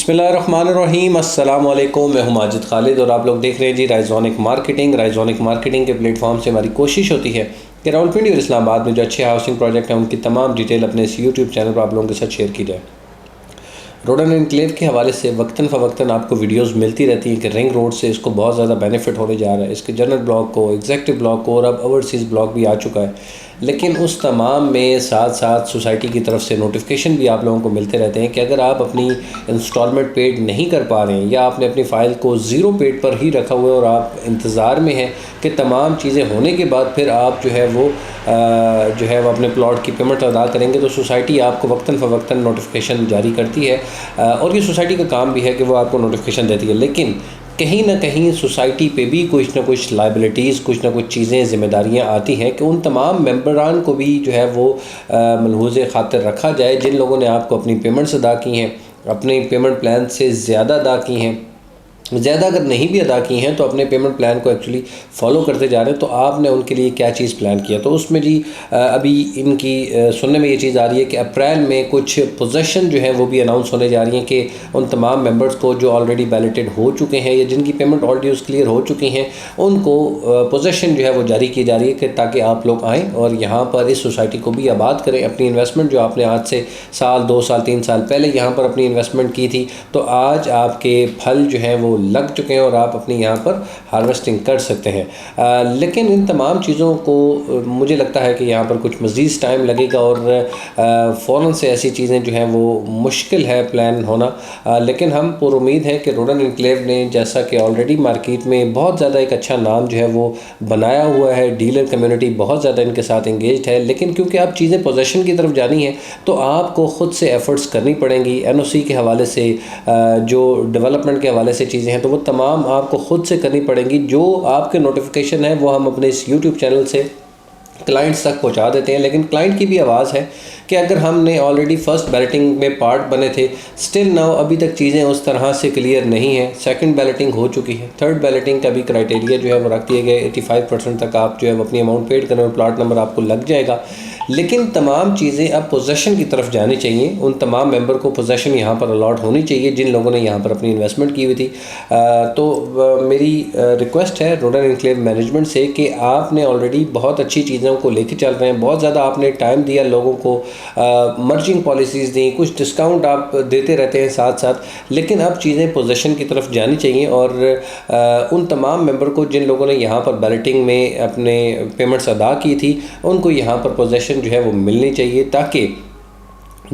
बिस्मिल्लाहिर्रहमानिर्रहीम अस्सलाम वालेकुम। मैं हूं माजिद खालिद और आप लोग देख रहे हैं जी राइजोनिक मार्केटिंग। राइजोनिक मार्केटिंग के प्लेटफॉर्म से हमारी कोशिश होती है कि रावलपिंडी और इस्लामाबाद में जो अच्छे हाउसिंग प्रोजेक्ट हैं उनकी तमाम डिटेल अपने इस यूट्यूब चैनल पर आप लोगों के साथ शेयर की जाए। रोड एंड एनक्लेव के हवाले से वक्तन फ़वक्तन आपको वीडियोस मिलती रहती हैं कि रिंग रोड से इसको बहुत ज़्यादा बेनिफिट होने जा रहा है, इसके जनरल ब्लॉक को, एग्जेक्टिव ब्लॉक को और अब ओवरसीज़ ब्लॉक भी आ चुका है। लेकिन उस तमाम में साथ साथ सोसाइटी की तरफ से नोटिफिकेशन भी आप लोगों को मिलते रहते हैं कि अगर आप अपनी इंस्टॉलमेंट पेड नहीं कर पा रहे हैं या आपने अपनी फ़ाइल को ज़ीरो पेड पर ही रखा हुआ है और आप इंतज़ार में हैं कि तमाम चीज़ें होने के बाद फिर आप जो है वो अपने प्लॉट की पेमेंट अदा करेंगे, तो सोसाइटी आपको वक्तन फ़वक्तन नोटिफिकेशन जारी करती है और ये सोसाइटी का काम भी है कि वो आपको नोटिफिकेशन देती है। लेकिन कहीं ना कहीं सोसाइटी पे भी कुछ ना कुछ लाइबिलिटीज़, कुछ ना कुछ चीज़ें, ज़िम्मेदारियाँ आती हैं कि उन तमाम मेंबरान को भी जो है वो मलहूज़े ख़ातिर रखा जाए जिन लोगों ने आपको अपनी पेमेंट्स अदा की हैं, अपने पेमेंट प्लान से ज़्यादा अदा की हैं, ज़्यादा अगर नहीं भी अदा की हैं तो अपने पेमेंट प्लान को एक्चुअली फ़ॉलो करते जा रहे हैं। तो आपने उनके लिए क्या चीज़ प्लान किया? तो उसमें जी अभी इनकी सुनने में ये चीज़ आ रही है कि अप्रैल में कुछ पोजेसन जो है वो भी अनाउंस होने जा रही हैं कि उन तमाम मेंबर्स को जो ऑलरेडी बैलेटेड हो चुके हैं या जिनकी पेमेंट ऑल ड्यूज़ क्लियर हो चुकी हैं उनको पोजेसन जो है वो जारी की जा रही है कि ताकि आप लोग आएँ और यहाँ पर इस सोसाइटी को भी आबाद करें। अपनी इन्वेस्टमेंट जो आपने आज से साल, 2 साल, 3 साल पहले यहाँ पर अपनी इन्वेस्टमेंट की थी, तो आज आपके फल जो हैं वो लग चुके हैं और आप अपनी यहाँ पर हार्वेस्टिंग कर सकते हैं। लेकिन इन तमाम चीज़ों को मुझे लगता है कि यहाँ पर कुछ मज़ीद टाइम लगेगा और फ़ौरन से ऐसी चीज़ें जो हैं वो मुश्किल है प्लान होना। लेकिन हम पुरुमीद हैं कि रोड एंड एनक्लेव ने, जैसा कि ऑलरेडी मार्केट में बहुत ज़्यादा एक अच्छा नाम जो है वो बनाया हुआ है, डीलर कम्युनिटी बहुत ज़्यादा इनके साथ इंगेज्ड है। लेकिन क्योंकि आप चीज़ें पोजेसन की तरफ जानी है तो आपको ख़ुद से एफ़र्ट्स करनी पड़ेंगी। NOC के हवाले से, जो डेवलपमेंट के हवाले से चीज़ें हैं तो वो तमाम आपको ख़ुद से करनी पड़ेंगी। जो आपके नोटिफिकेशन है वो हम अपने इस यूट्यूब चैनल से क्लाइंट्स तक पहुंचा देते हैं, लेकिन क्लाइंट की भी आवाज़ है कि अगर हमने ऑलरेडी फ़र्स्ट बैलेटिंग में पार्ट बने थे, स्टिल नाउ अभी तक चीज़ें उस तरह से क्लियर नहीं है, सेकंड बैलेटिंग हो चुकी है, थर्ड बैलेटिंग का भी क्राइटेरिया जो है वो रख दिए गए, 85% तक आप जो है अपनी अमाउंट पेड करें और प्लॉट नंबर आपको लग जाएगा। लेकिन तमाम चीज़ें अब पोजेसन की तरफ जानी चाहिए, उन तमाम मेंबर को पोजेसन यहाँ पर अलॉट होनी चाहिए जिन लोगों ने यहाँ पर अपनी इन्वेस्टमेंट की हुई थी। तो मेरी रिक्वेस्ट है रोड एंड एनक्लेव मैनेजमेंट से कि आपने ऑलरेडी बहुत अच्छी चीज़ों को लेके चल रहे हैं, बहुत ज़्यादा आपने टाइम दिया लोगों को, मर्जिंग पॉलिसीज़ दी, कुछ डिस्काउंट आप देते रहते हैं साथ साथ, लेकिन अब चीज़ें पोजेसन की तरफ जानी चाहिए और उन तमाम मेंबर को जिन लोगों ने यहाँ पर बैलेटिंग में अपने पेमेंट्स अदा की थी उनको यहाँ पर पोजेसन जो है वो मिलनी चाहिए, ताकि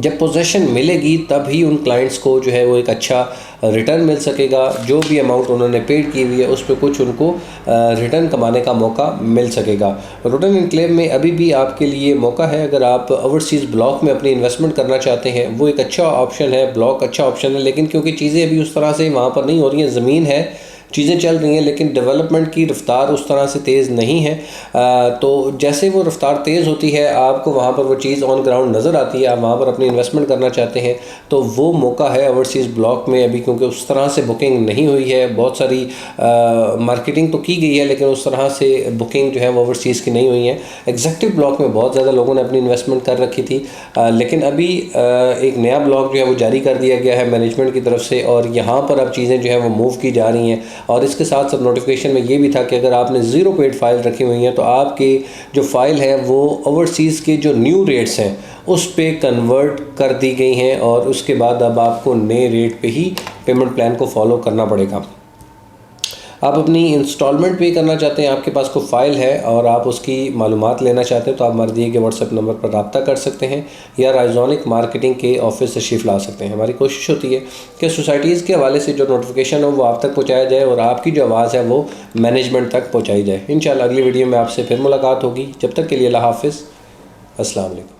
जब पोजेसन मिलेगी तब ही उन क्लाइंट्स को जो है वो एक अच्छा रिटर्न मिल सकेगा। जो भी अमाउंट उन्होंने पेड की हुई है उस पर कुछ उनको रिटर्न कमाने का मौका मिल सकेगा। रोड एंड एनक्लेव में अभी भी आपके लिए मौका है, अगर आप ओवरसीज़ ब्लॉक में अपनी इन्वेस्टमेंट करना चाहते हैं वो एक अच्छा ऑप्शन है, ब्लॉक अच्छा ऑप्शन है। लेकिन क्योंकि चीज़ें अभी उस तरह से वहाँ पर नहीं हो रही हैं, ज़मीन है, चीज़ें चल रही हैं, लेकिन डेवलपमेंट की रफ़्तार उस तरह से तेज़ नहीं है। तो जैसे वो रफ़्तार तेज़ होती है आपको वहाँ पर वो चीज़ ऑन ग्राउंड नज़र आती है, आप वहाँ पर अपनी इन्वेस्टमेंट करना चाहते हैं तो वो मौका है ओवरसीज़ ब्लॉक में अभी, क्योंकि उस तरह से बुकिंग नहीं हुई है। बहुत सारी मार्केटिंग तो की गई है लेकिन उस तरह से बुकिंग जो है वो ओवरसीज़ की नहीं हुई है। एग्जेक्टिव ब्लॉक में बहुत ज़्यादा लोगों ने अपनी इन्वेस्टमेंट कर रखी थी, लेकिन अभी एक नया ब्लॉक जो है वो जारी कर दिया गया है मैनेजमेंट की तरफ से और यहाँ पर अब चीज़ें जो है वो मूव की जा रही हैं। और इसके साथ साथ नोटिफिकेशन में ये भी था कि अगर आपने ज़ीरो पेड फाइल रखी हुई हैं तो आपकी जो फ़ाइल है वो ओवरसीज़ के जो न्यू रेट्स हैं उस पे कन्वर्ट कर दी गई हैं और उसके बाद अब आपको नए रेट पे ही पेमेंट प्लान को फॉलो करना पड़ेगा। आप अपनी इंस्टॉलमेंट पे करना चाहते हैं, आपके पास कोई फ़ाइल है और आप उसकी मालूमात लेना चाहते हैं तो आप हमारे दिए गए व्हाट्सएप नंबर पर रब्ता कर सकते हैं या राइजोनिक मार्केटिंग के ऑफिस से शिफ्ट ला सकते हैं। हमारी कोशिश होती है कि सोसाइटीज़ के हवाले से जो नोटिफिकेशन हो वो आप तक पहुँचाया जाए और आपकी जो आवाज़ है वो मैनेजमेंट तक पहुँचाई जाए। इंशाल्लाह अगली वीडियो में आपसे फिर मुलाकात होगी। जब तक के लिए अल्लाह हाफ़िज़, अस्सलाम वालेकुम।